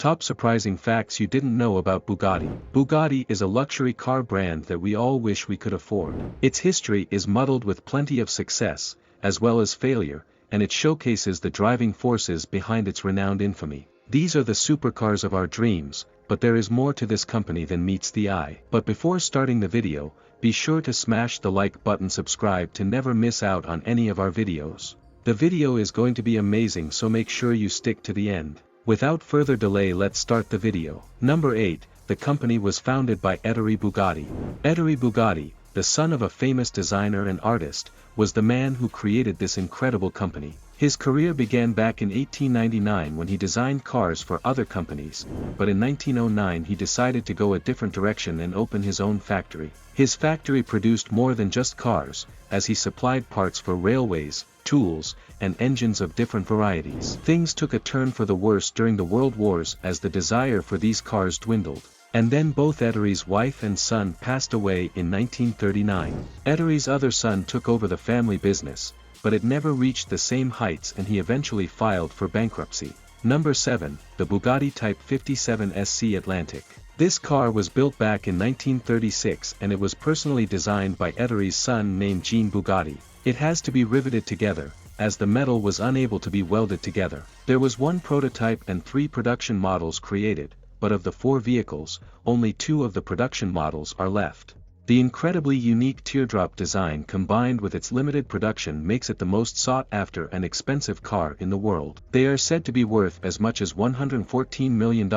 Top surprising facts you didn't know about Bugatti. Bugatti is a luxury car brand that we all wish we could afford. Its history is muddled with plenty of success, as well as failure, and it showcases the driving forces behind its renowned infamy. These are the supercars of our dreams, but there is more to this company than meets the eye. But before starting the video, be sure to smash the like button, subscribe to never miss out on any of our videos. The video is going to be amazing, so make sure you stick to the end. Without further delay, let's start the video. Number 8, the company was founded by Ettore Bugatti. Ettore Bugatti, the son of a famous designer and artist, was the man who created this incredible company. His career began back in 1899 when he designed cars for other companies, but in 1909 he decided to go a different direction and open his own factory. His factory produced more than just cars, as he supplied parts for railways, tools, and engines of different varieties. Things took a turn for the worse during the World Wars as the desire for these cars dwindled. And then both Ettore's wife and son passed away in 1939. Ettore's other son took over the family business, but it never reached the same heights and he eventually filed for bankruptcy. Number 7, the Bugatti Type 57 SC Atlantic. This car was built back in 1936 and it was personally designed by Ettore's son named Jean Bugatti. It has to be riveted together, as the metal was unable to be welded together. There was one prototype and 3 production models created, but of the 4 vehicles, only 2 of the production models are left. The incredibly unique teardrop design combined with its limited production makes it the most sought-after and expensive car in the world. They are said to be worth as much as $114 million,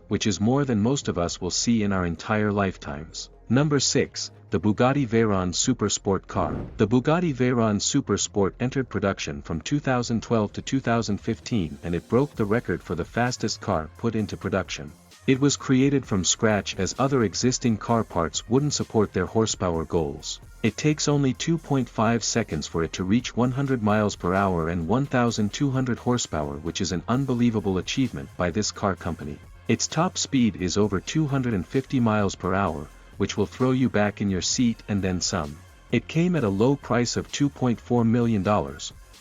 which is more than most of us will see in our entire lifetimes. Number 6, the Bugatti Veyron Super Sport car. The Bugatti Veyron Super Sport entered production from 2012 to 2015 and it broke the record for the fastest car put into production. It was created from scratch as other existing car parts wouldn't support their horsepower goals. It takes only 2.5 seconds for it to reach 100 miles per hour and 1,200 horsepower, which is an unbelievable achievement by this car company. Its top speed is over 250 miles per hour, which will throw you back in your seat and then some. It came at a low price of $2.4 million,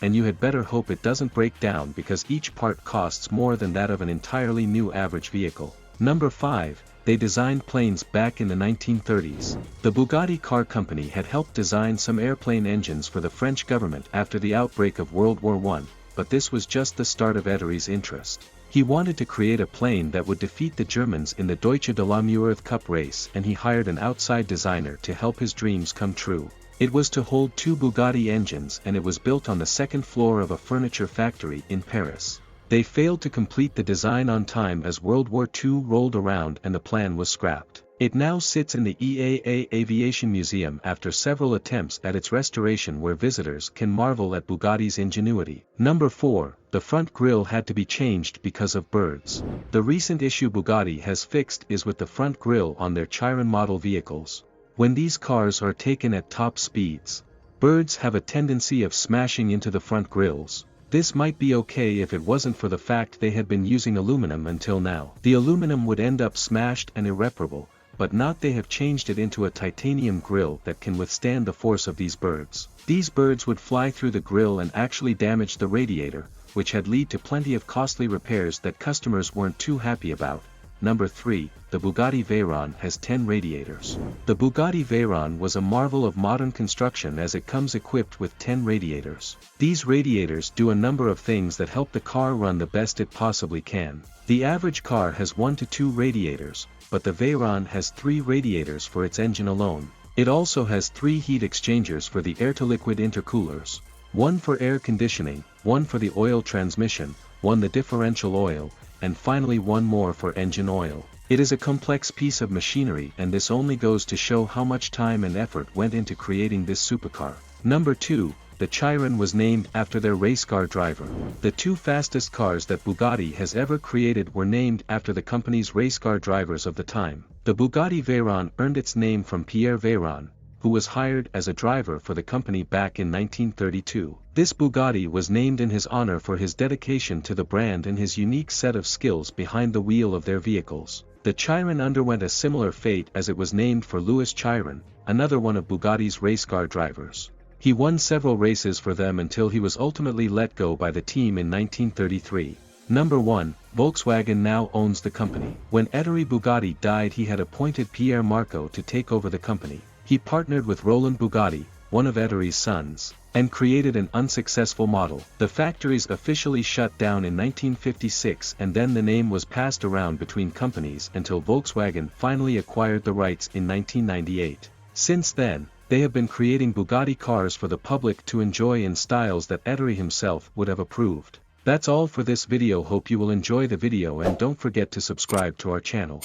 and you had better hope it doesn't break down because each part costs more than that of an entirely new average vehicle. Number 5, they designed planes back in the 1930s. The Bugatti car company had helped design some airplane engines for the French government after the outbreak of World War I, but this was just the start of Ettore's interest. He wanted to create a plane that would defeat the Germans in the Deutsche de la Meurthe Cup race, and he hired an outside designer to help his dreams come true. It was to hold 2 Bugatti engines and it was built on the 2nd floor of a furniture factory in Paris. They failed to complete the design on time as World War II rolled around and the plan was scrapped. It now sits in the EAA Aviation Museum after several attempts at its restoration where visitors can marvel at Bugatti's ingenuity. Number 4, the front grille had to be changed because of birds. The recent issue Bugatti has fixed is with the front grille on their Chiron model vehicles. When these cars are taken at top speeds, birds have a tendency of smashing into the front grilles. This might be okay if it wasn't for the fact they had been using aluminum until now. The aluminum would end up smashed and irreparable, but not. They have changed it into a titanium grille that can withstand the force of these birds. These birds would fly through the grille and actually damage the radiator, which had led to plenty of costly repairs that customers weren't too happy about. Number 3, the Bugatti Veyron has 10 radiators. The Bugatti Veyron was a marvel of modern construction as it comes equipped with 10 radiators. These radiators do a number of things that help the car run the best it possibly can. The average car has 1 to 2 radiators, but the Veyron has 3 radiators for its engine alone. It also has 3 heat exchangers for the air-to-liquid intercoolers, 1 for air conditioning, 1 for the oil transmission, 1 the differential oil, and finally 1 more for engine oil. It is a complex piece of machinery and this only goes to show how much time and effort went into creating this supercar. Number 2, the Chiron was named after their race car driver. The 2 fastest cars that Bugatti has ever created were named after the company's race car drivers of the time. The Bugatti Veyron earned its name from Pierre Veyron, who was hired as a driver for the company back in 1932. This Bugatti was named in his honor for his dedication to the brand and his unique set of skills behind the wheel of their vehicles. The Chiron underwent a similar fate as it was named for Louis Chiron, another one of Bugatti's race car drivers. He won several races for them until he was ultimately let go by the team in 1933. Number 1, Volkswagen now owns the company. When Ettore Bugatti died, he had appointed Pier Marco to take over the company. He partnered with Roland Bugatti, one of Ettore's sons, and created an unsuccessful model. The factories officially shut down in 1956, and then the name was passed around between companies until Volkswagen finally acquired the rights in 1998. Since then, they have been creating Bugatti cars for the public to enjoy in styles that Ettore himself would have approved. That's all for this video. Hope you will enjoy the video and don't forget to subscribe to our channel.